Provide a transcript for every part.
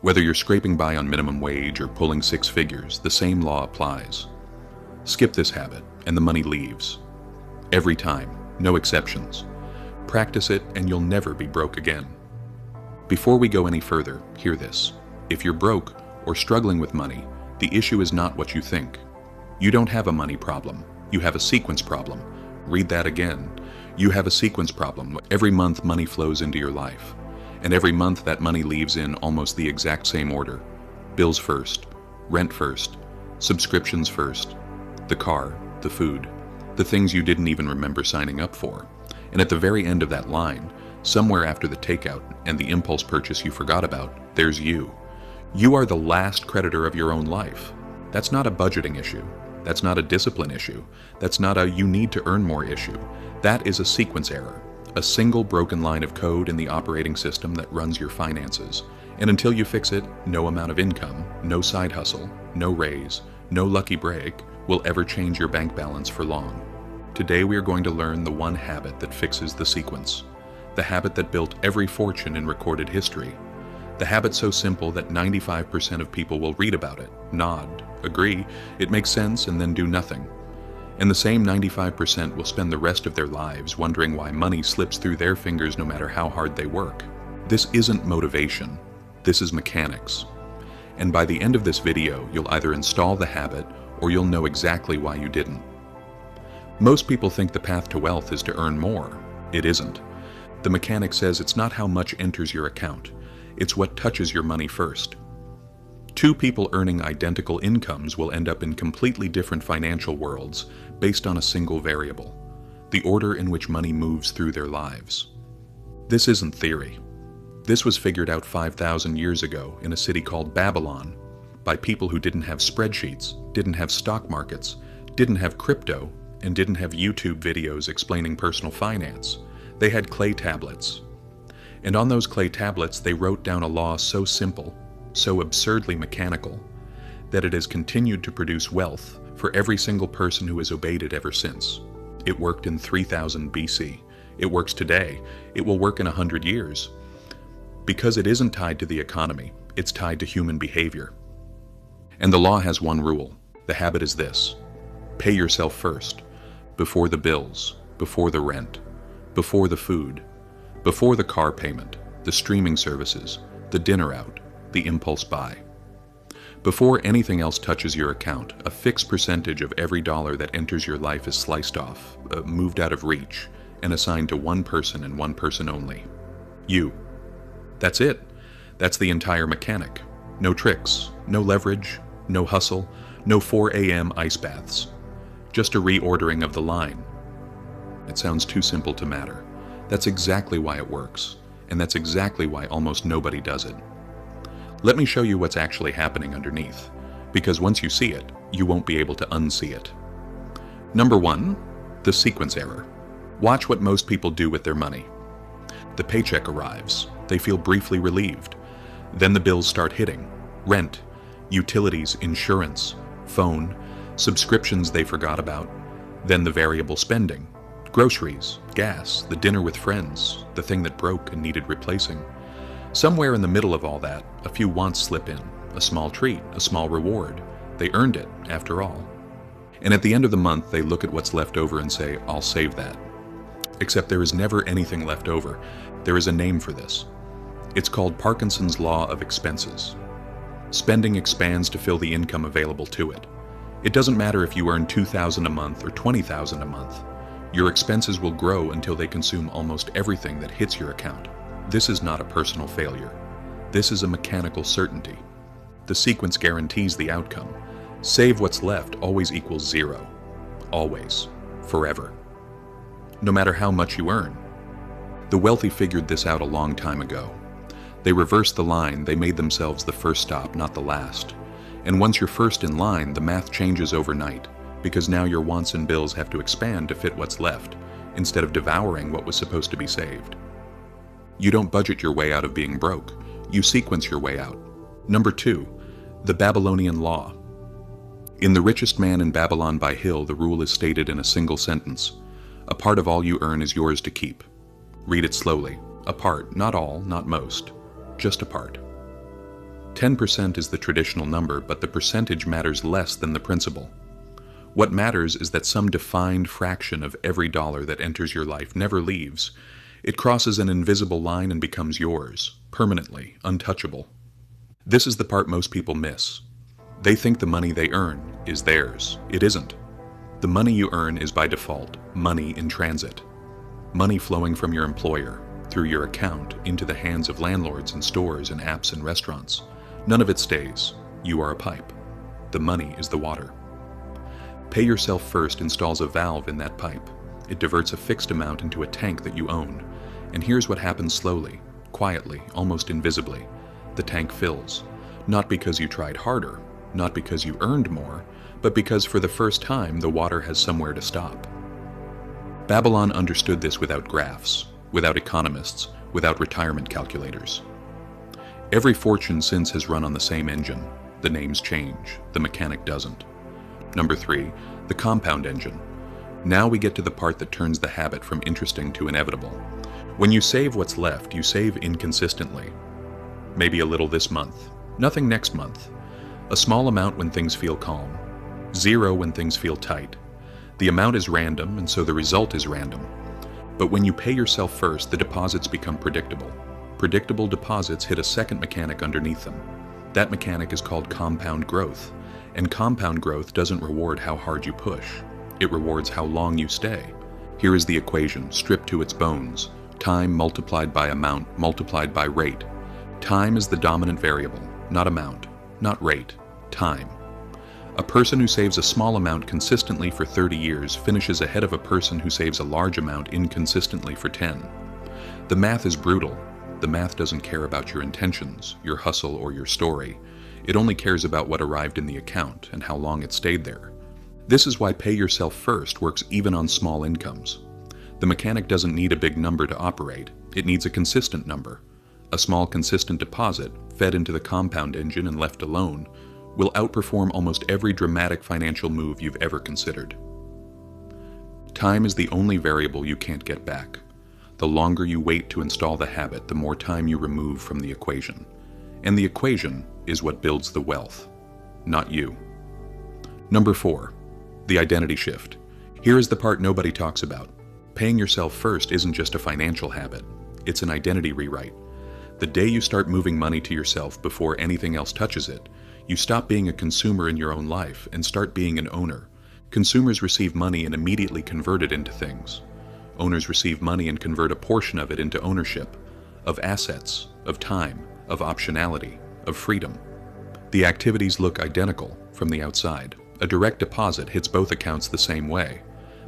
Whether you're scraping by on minimum wage or pulling six figures, the same law applies. Skip this habit, and the money leaves. Every time, no exceptions. Practice it, and you'll never be broke again. Before we go any further, hear this. If you're broke or struggling with money, the issue is not what you think. You don't have a money problem. You have a sequence problem. Read that again. You have a sequence problem. Every month, money flows into your life. And every month, that money leaves in almost the exact same order. Bills first, rent first, subscriptions first, the car, the food, the things you didn't even remember signing up for. And at the very end of that line, somewhere after the takeout and the impulse purchase you forgot about, there's you. You are the last creditor of your own life. That's not a budgeting issue. That's not a discipline issue. That's not a you need to earn more issue. That is a sequence error, a single broken line of code in the operating system that runs your finances. And until you fix it, no amount of income, no side hustle, no raise, no lucky break will ever change your bank balance for long. Today we are going to learn the one habit that fixes the sequence, the habit that built every fortune in recorded history, the habit so simple that 95% of people will read about it, nod, agree, it makes sense, and then do nothing. And the same 95% will spend the rest of their lives wondering why money slips through their fingers no matter how hard they work. This isn't motivation, this is mechanics. And by the end of this video, you'll either install the habit or you'll know exactly why you didn't. Most people think the path to wealth is to earn more. It isn't. The mechanic says it's not how much enters your account, it's what touches your money first. Two people earning identical incomes will end up in completely different financial worlds based on a single variable, the order in which money moves through their lives. This isn't theory. This was figured out 5,000 years ago in a city called Babylon by people who didn't have spreadsheets, didn't have stock markets, didn't have crypto, and didn't have YouTube videos explaining personal finance. They had clay tablets. And on those clay tablets, they wrote down a law so simple, so absurdly mechanical, that it has continued to produce wealth for every single person who has obeyed it ever since. It worked in 3000 BC. It works today. It will work in 100 years. Because it isn't tied to the economy, it's tied to human behavior. And the law has one rule. The habit is this: pay yourself first, before the bills, before the rent, before the food, before the car payment, the streaming services, the dinner out, the impulse buy. Before anything else touches your account, a fixed percentage of every dollar that enters your life is sliced off, moved out of reach, and assigned to one person and one person only. You. That's it. That's the entire mechanic. No tricks, no leverage, no hustle, no 4 a.m. ice baths. Just a reordering of the line. It sounds too simple to matter. That's exactly why it works, and that's exactly why almost nobody does it. Let me show you what's actually happening underneath, because once you see it, you won't be able to unsee it. Number 1, the sequence error. Watch what most people do with their money. The paycheck arrives. They feel briefly relieved. Then the bills start hitting. Rent, utilities, insurance, phone, subscriptions they forgot about. Then the variable spending. Groceries, gas, the dinner with friends, the thing that broke and needed replacing. Somewhere in the middle of all that, a few wants slip in. A small treat, a small reward. They earned it, after all. And at the end of the month, they look at what's left over and say, I'll save that. Except there is never anything left over. There is a name for this. It's called Parkinson's Law of Expenses. Spending expands to fill the income available to it. It doesn't matter if you earn $2,000 a month or $20,000 a month. Your expenses will grow until they consume almost everything that hits your account. This is not a personal failure. This is a mechanical certainty. The sequence guarantees the outcome. Save what's left always equals 0. Always. Forever. No matter how much you earn. The wealthy figured this out a long time ago. They reversed the line, they made themselves the first stop, not the last. And once you're first in line, the math changes overnight, because now your wants and bills have to expand to fit what's left, instead of devouring what was supposed to be saved. You don't budget your way out of being broke. You sequence your way out. Number 2, the Babylonian law. In The Richest Man in Babylon by Hill, the rule is stated in a single sentence. A part of all you earn is yours to keep. Read it slowly. A part, not all, not most. Just a part. 10% is the traditional number, but the percentage matters less than the principle. What matters is that some defined fraction of every dollar that enters your life never leaves. It crosses an invisible line and becomes yours, permanently, untouchable. This is the part most people miss. They think the money they earn is theirs. It isn't. The money you earn is by default money in transit. Money flowing from your employer, through your account, into the hands of landlords and stores and apps and restaurants. None of it stays. You are a pipe. The money is the water. Pay Yourself First installs a valve in that pipe. It diverts a fixed amount into a tank that you own. And here's what happens slowly, quietly, almost invisibly. The tank fills. Not because you tried harder, not because you earned more, but because for the first time the water has somewhere to stop. Babylon understood this without graphs, without economists, without retirement calculators. Every fortune since has run on the same engine. The names change, the mechanic doesn't. Number 3, the compound engine. Now we get to the part that turns the habit from interesting to inevitable. When you save what's left, you save inconsistently. Maybe a little this month, nothing next month. A small amount when things feel calm, zero when things feel tight. The amount is random, and so the result is random. But when you pay yourself first, the deposits become predictable. Predictable deposits hit a second mechanic underneath them. That mechanic is called compound growth. And compound growth doesn't reward how hard you push. It rewards how long you stay. Here is the equation, stripped to its bones. Time multiplied by amount multiplied by rate. Time is the dominant variable, not amount, not rate, time. A person who saves a small amount consistently for 30 years finishes ahead of a person who saves a large amount inconsistently for 10. The math is brutal. The math doesn't care about your intentions, your hustle, or your story. It only cares about what arrived in the account and how long it stayed there. This is why Pay Yourself First works even on small incomes. The mechanic doesn't need a big number to operate. It needs a consistent number. A small consistent deposit, fed into the compound engine and left alone, will outperform almost every dramatic financial move you've ever considered. Time is the only variable you can't get back. The longer you wait to install the habit, the more time you remove from the equation. And the equation is what builds the wealth, not you. Number 4, the identity shift. Here is the part nobody talks about. Paying yourself first isn't just a financial habit, it's an identity rewrite. The day you start moving money to yourself before anything else touches it, you stop being a consumer in your own life and start being an owner. Consumers receive money and immediately convert it into things. Owners receive money and convert a portion of it into ownership, of assets, of time, of optionality, of freedom. The activities look identical from the outside. A direct deposit hits both accounts the same way,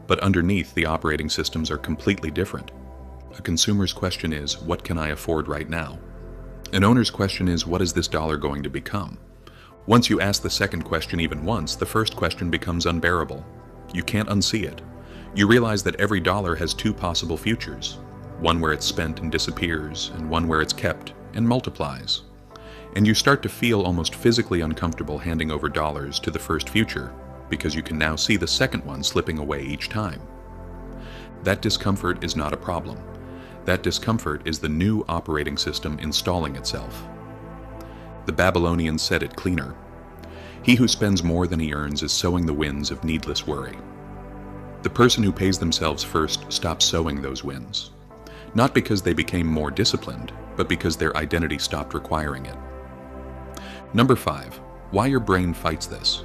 but underneath the operating systems are completely different. A consumer's question is, what can I afford right now? An owner's question is, what is this dollar going to become? Once you ask the second question even once, the first question becomes unbearable. You can't unsee it. You realize that every dollar has two possible futures, one where it's spent and disappears, and one where it's kept and multiplies. And you start to feel almost physically uncomfortable handing over dollars to the first future, because you can now see the second one slipping away each time. That discomfort is not a problem. That discomfort is the new operating system installing itself. The Babylonians said it cleaner. He who spends more than he earns is sowing the winds of needless worry. The person who pays themselves first stops sowing those winds. Not because they became more disciplined, but because their identity stopped requiring it. Number 5, why your brain fights this.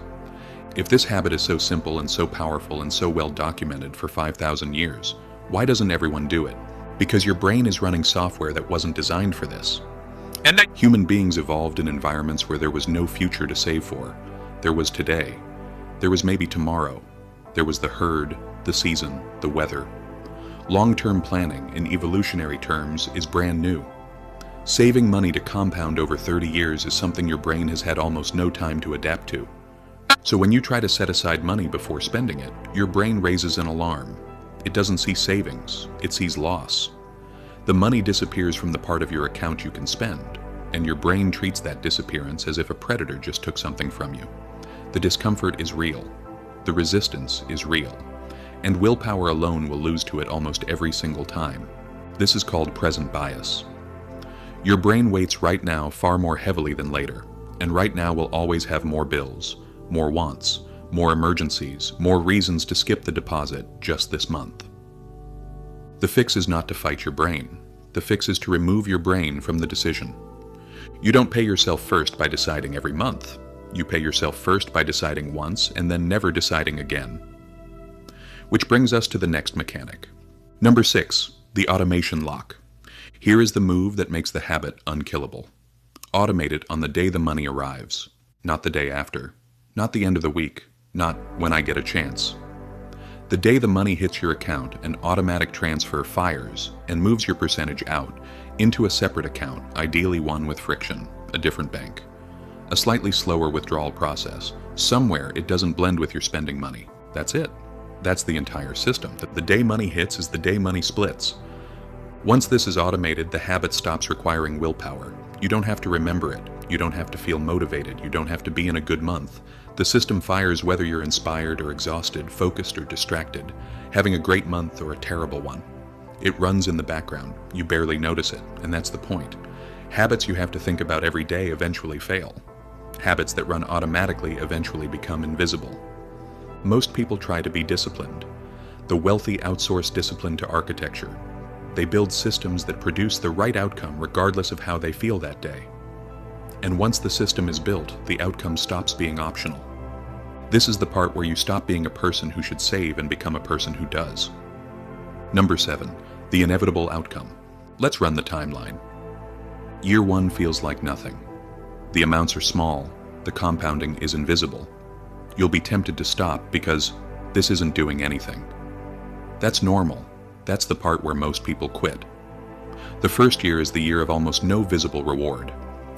If this habit is so simple and so powerful and so well documented for 5,000 years, why doesn't everyone do it? Because your brain is running software that wasn't designed for this. Human beings evolved in environments where there was no future to save for. There was today. There was maybe tomorrow. There was the herd, the season, the weather. Long-term planning, in evolutionary terms, is brand new. Saving money to compound over 30 years is something your brain has had almost no time to adapt to. So when you try to set aside money before spending it, your brain raises an alarm. It doesn't see savings, it sees loss. The money disappears from the part of your account you can spend, and your brain treats that disappearance as if a predator just took something from you. The discomfort is real. The resistance is real. And willpower alone will lose to it almost every single time. This is called present bias. Your brain waits right now far more heavily than later, and right now will always have more bills, more wants, more emergencies, more reasons to skip the deposit just this month. The fix is not to fight your brain. The fix is to remove your brain from the decision. You don't pay yourself first by deciding every month. You pay yourself first by deciding once and then never deciding again. Which brings us to the next mechanic. Number 6, the automation lock. Here is the move that makes the habit unkillable. Automate it on the day the money arrives, not the day after, not the end of the week, not when I get a chance. The day the money hits your account, an automatic transfer fires and moves your percentage out into a separate account, ideally one with friction, a different bank. A slightly slower withdrawal process. Somewhere it doesn't blend with your spending money. That's it. That's the entire system. The day money hits is the day money splits. Once this is automated, the habit stops requiring willpower. You don't have to remember it. You don't have to feel motivated. You don't have to be in a good month. The system fires whether you're inspired or exhausted, focused or distracted, having a great month or a terrible one. It runs in the background. You barely notice it, and that's the point. Habits you have to think about every day eventually fail. Habits that run automatically eventually become invisible. Most people try to be disciplined. The wealthy outsource discipline to architecture. They build systems that produce the right outcome regardless of how they feel that day. And once the system is built, the outcome stops being optional. This is the part where you stop being a person who should save and become a person who does. Number 7, the inevitable outcome. Let's run the timeline. Year 1 feels like nothing. The amounts are small, the compounding is invisible. You'll be tempted to stop because this isn't doing anything. That's normal. That's the part where most people quit. The first year is the year of almost no visible reward,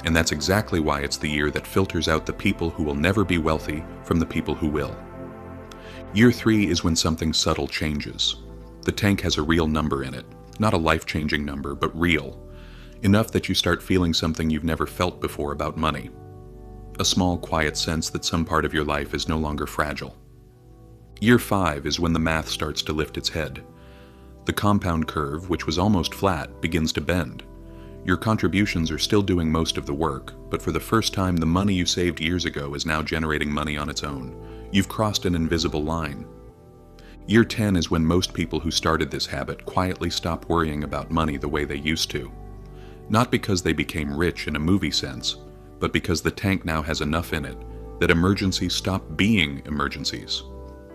and that's exactly why it's the year that filters out the people who will never be wealthy from the people who will. Year 3 is when something subtle changes. The tank has a real number in it, not a life-changing number, but real. Enough that you start feeling something you've never felt before about money. A small, quiet sense that some part of your life is no longer fragile. Year 5 is when the math starts to lift its head. The compound curve, which was almost flat, begins to bend. Your contributions are still doing most of the work, but for the first time the money you saved years ago is now generating money on its own. You've crossed an invisible line. Year 10 is when most people who started this habit quietly stop worrying about money the way they used to. Not because they became rich in a movie sense, but because the tank now has enough in it that emergencies stop being emergencies.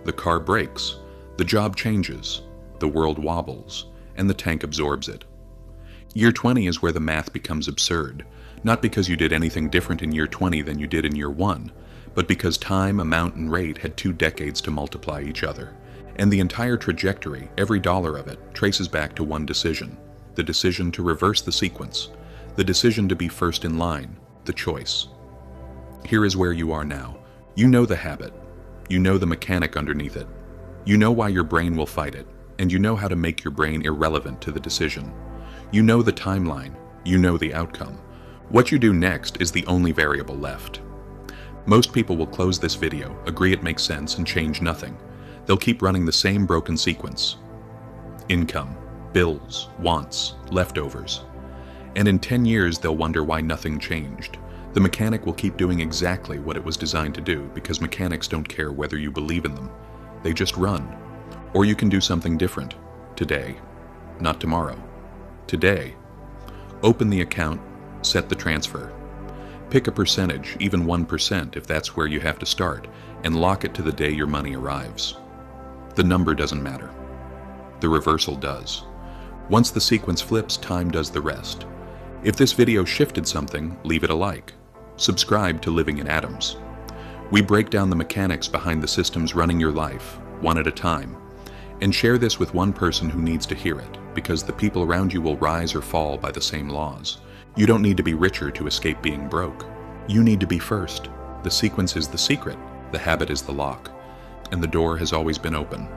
The car breaks, the job changes, the world wobbles, and the tank absorbs it. Year 20 is where the math becomes absurd, not because you did anything different in year 20 than you did in year 1, but because time, amount, and rate had 2 decades to multiply each other, and the entire trajectory, every dollar of it, traces back to one decision: the decision to reverse the sequence, the decision to be first in line, the choice. Here is where you are now. You know the habit. You know the mechanic underneath it. You know why your brain will fight it, and you know how to make your brain irrelevant to the decision. You know the timeline. You know the outcome. What you do next is the only variable left. Most people will close this video, agree it makes sense, and change nothing. They'll keep running the same broken sequence. Income, bills, wants, leftovers. And in 10 years they'll wonder why nothing changed. The mechanic will keep doing exactly what it was designed to do, because mechanics don't care whether you believe in them. They just run. Or you can do something different. Today. Not tomorrow. Today. Open the account, set the transfer. Pick a percentage, even 1% if that's where you have to start, and lock it to the day your money arrives. The number doesn't matter. The reversal does. Once the sequence flips, time does the rest. If this video shifted something, leave it a like. Subscribe to Living in Atoms. We break down the mechanics behind the systems running your life, one at a time. And share this with one person who needs to hear it, because the people around you will rise or fall by the same laws. You don't need to be richer to escape being broke. You need to be first. The sequence is the secret, the habit is the lock, and the door has always been open.